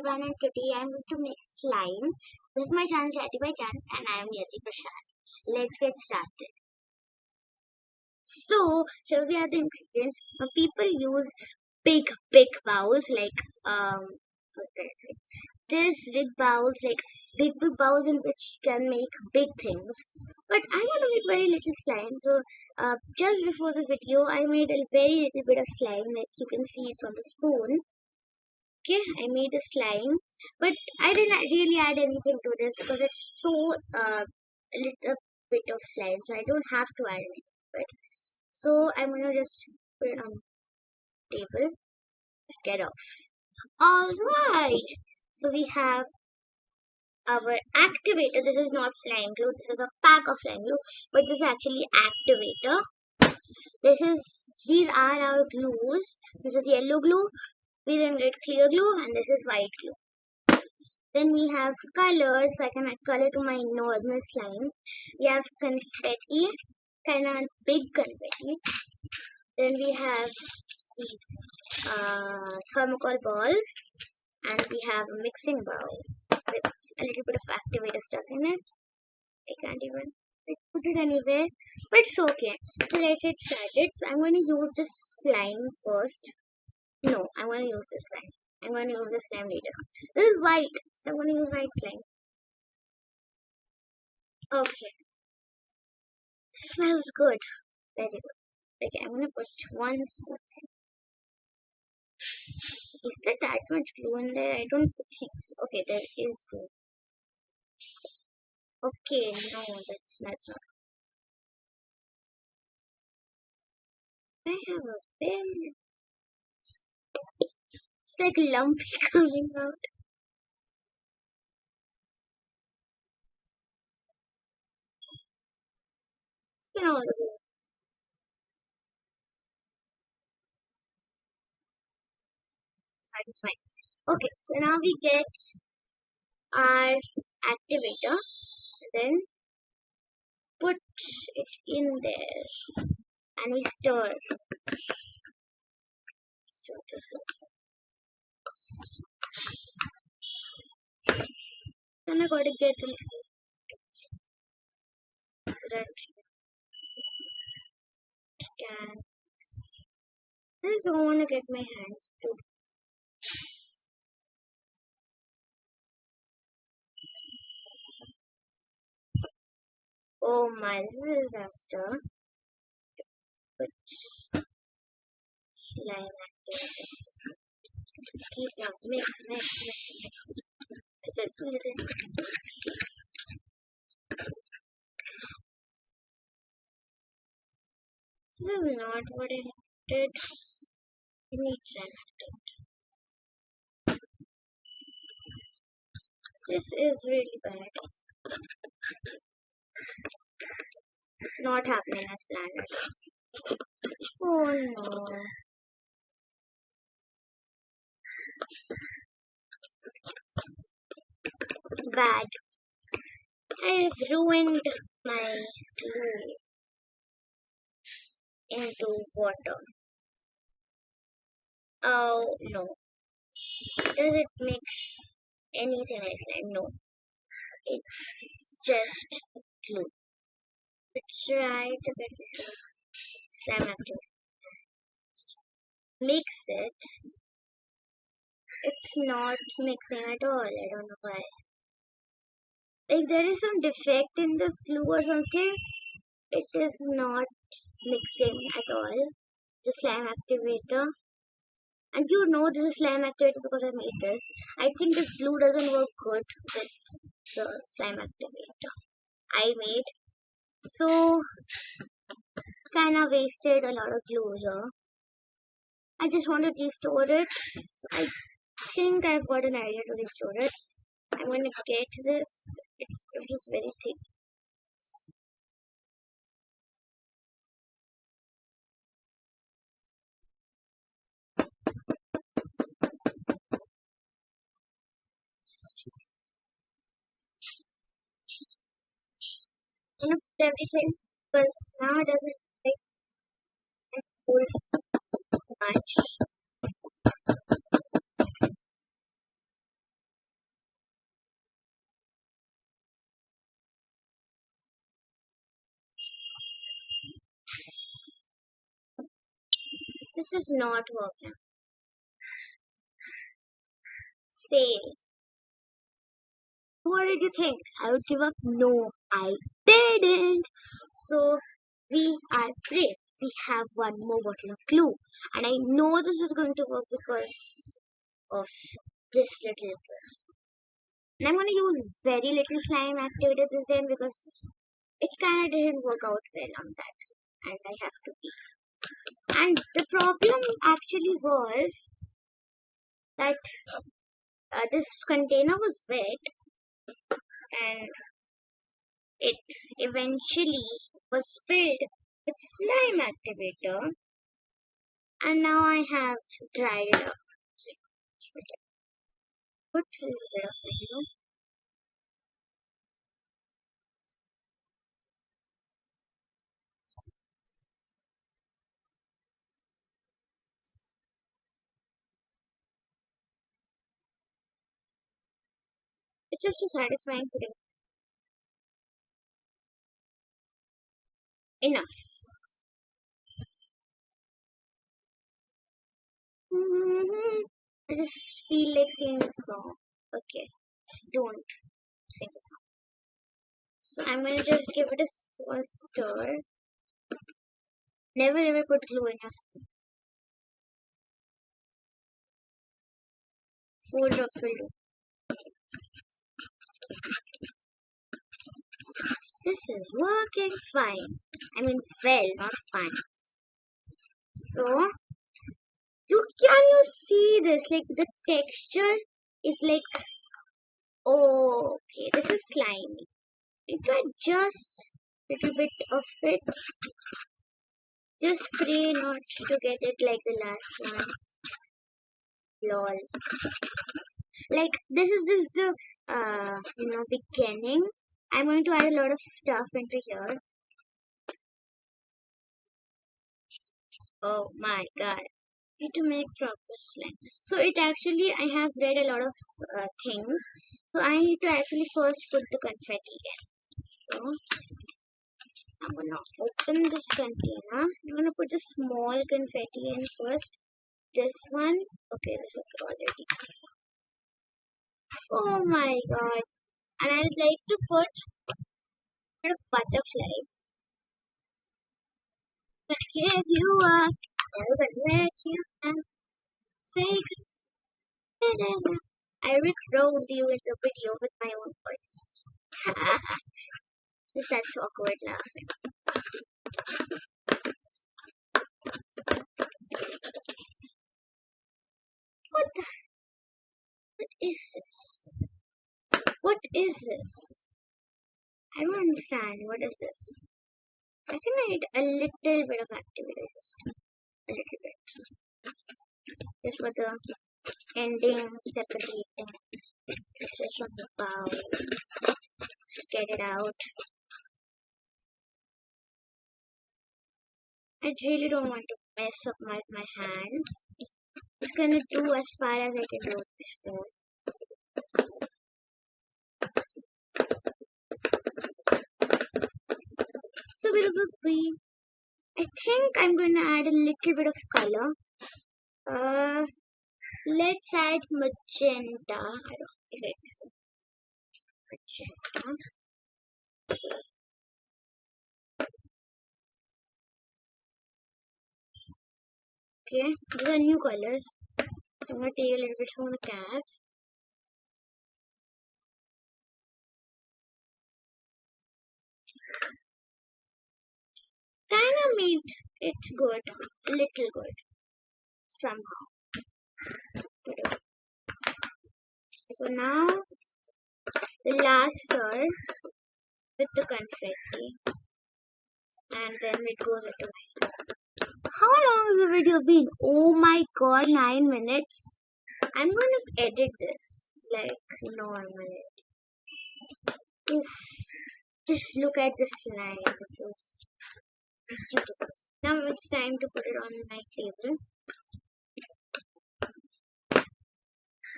everyone, and today I'm going to make slime. This is my channel Chatty by Chan and I am Yati Prashad. Let's get started. So here we are the ingredients. People use big bowls like what can I say? There's big bowls like big bowls in which can make big things. But I want to make very little slime. So just before the video I made a very little bit of slime, like you can see it's on the spoon. Okay, I made a slime, but I didn't really add anything to this because it's so a little bit of slime, so I don't have to add anything to it. So I'm gonna just put it on the table. Let's get off. All right. So we have our activator. This is not slime glue. This is a pack of slime glue, but this is actually activator. These are our glues. This is yellow glue. We then get clear glue, and this is white glue. Then we have colors, so I can add color to my normal slime. We have confetti, kind of big confetti. Then we have these thermocol balls, and we have a mixing bowl with a little bit of activator stuff in it. I can't even put it anywhere, but it's okay. So let's get started. So I'm going to use this slime first. No, I want to use this slime. I'm going to use this slime later. This is white, so I'm going to use white slime. Okay. It smells good. Very good. Okay, I'm going to put one spoon. Is there that much glue in there? I don't think so. Okay, there is glue. Okay, no, that's not. I have a very... It's like lumpy coming out. It's been all the way. Satisfying. Okay, so now we get our activator. Then put it in there and we stir. Stir this. Then I gotta get a little so that it can. I just don't want to get my hands too. Oh my, this is a disaster. But slime activator. Keep now. Mix. Just a little. This is not what I wanted. I need slime activator. This is really bad. Not happening as planned. Oh no. Bad. I've ruined my glue into water. Oh no. Does it make anything like slime? No. It's just glue. Let's try to get it slime active. Mix it. It's not mixing at all. I don't know why. Like there is some defect in this glue or something. It is not mixing at all. The slime activator. And you know this is slime activator because I made this. I think this glue doesn't work good with the slime activator I made. So kinda wasted a lot of glue here. I just want to restore it. So I think I've got an idea to restore it. I'm going to get this. It is very thick. I'm going to put everything because now it doesn't like hold much. This is not working. Fail. What did you think? I would give up? No, I didn't. So we are brave. We have one more bottle of glue. And I know this is going to work because of this little twist. And I'm going to use very little slime activities this time because it kind of didn't work out well on that. And I have to be. And the problem actually was that this container was wet and it eventually was filled with slime activator, and now I have dried it up. So, put a little bit of it. It's just a satisfying feeling. Enough. I just feel like singing a song. Okay, don't sing a song. So I'm gonna just give it a small stir. Never ever put glue in your spoon. 4 drops will do. This is working fine. I mean, well, not fine. So, can you see this? Like, the texture is like, oh, okay, this is slimy. You try just little bit of it. Just pray not to get it like the last one. Lol. Like, this is just the, beginning. I'm going to add a lot of stuff into here. Oh my god. Need to make proper slime. So it actually, I have read a lot of things. So I need to actually first put the confetti in. So I'm gonna open this container. I'm gonna put the small confetti in first. This one. Okay, this is already. Oh my god. And I'd like to put a bit of butterfly. I'm gonna give you up. Never let you down. Say goodbye. I rickrolled you in the video with my own voice. Just that's awkward laughing. What the? What is this? What is this? I don't understand. What is this? I think I need a little bit of activity, just a little bit, just for the ending separating pictures from the bowl. Just get it out. I really don't want to mess up my hands. Just gonna do as far as I can do with this phone. So bit of a bee. I think I'm gonna add a little bit of color. Let's add magenta. I don't think it's magenta. Okay, these are new colors. I'm gonna take a little bit from the cap. Kinda made it good, a little good, somehow. So now the last stir with the confetti, and then it goes into it. How long has the video been? Oh my god, 9 minutes. I'm gonna edit this like normally. Oof. Just look at the slime. This is beautiful. Now it's time to put it on my table.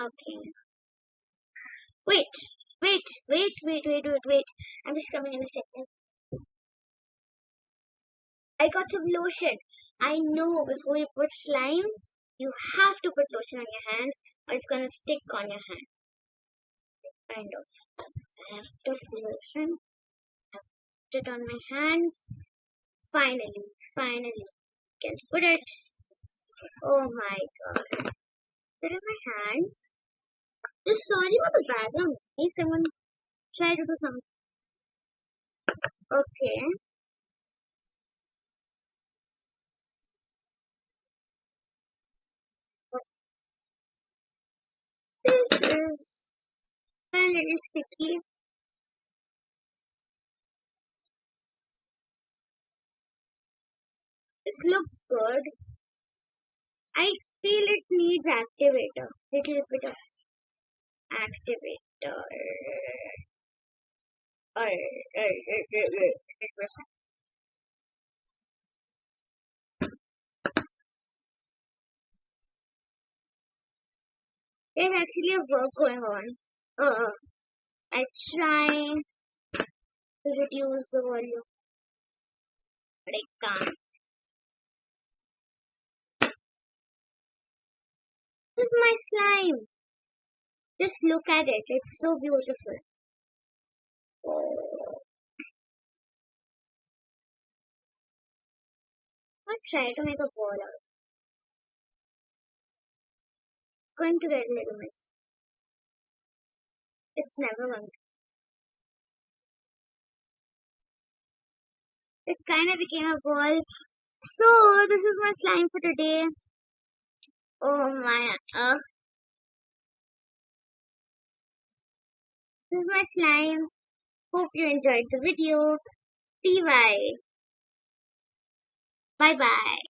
Okay. Wait. I'm just coming in a second. I got some lotion. I know before you put slime, you have to put lotion on your hands or it's gonna stick on your hand. Kind of. So I have to put lotion, put it on my hands. Finally, can put it. Oh my god. Put it in my hands. Just sorry for the background. Please, someone try to do something. Okay. This is a little sticky. This looks good. I feel it needs activator. Little bit of activator. There's actually a work going on. I try to reduce the volume, but I can't. This is my slime. Just look at it. It's so beautiful. I'll try to make a ball out. It's going to get a little messy. It's never going to. It kind of became a ball. So, this is my slime for today. Oh my, this is my slime. Hope you enjoyed the video. See bye. Bye bye.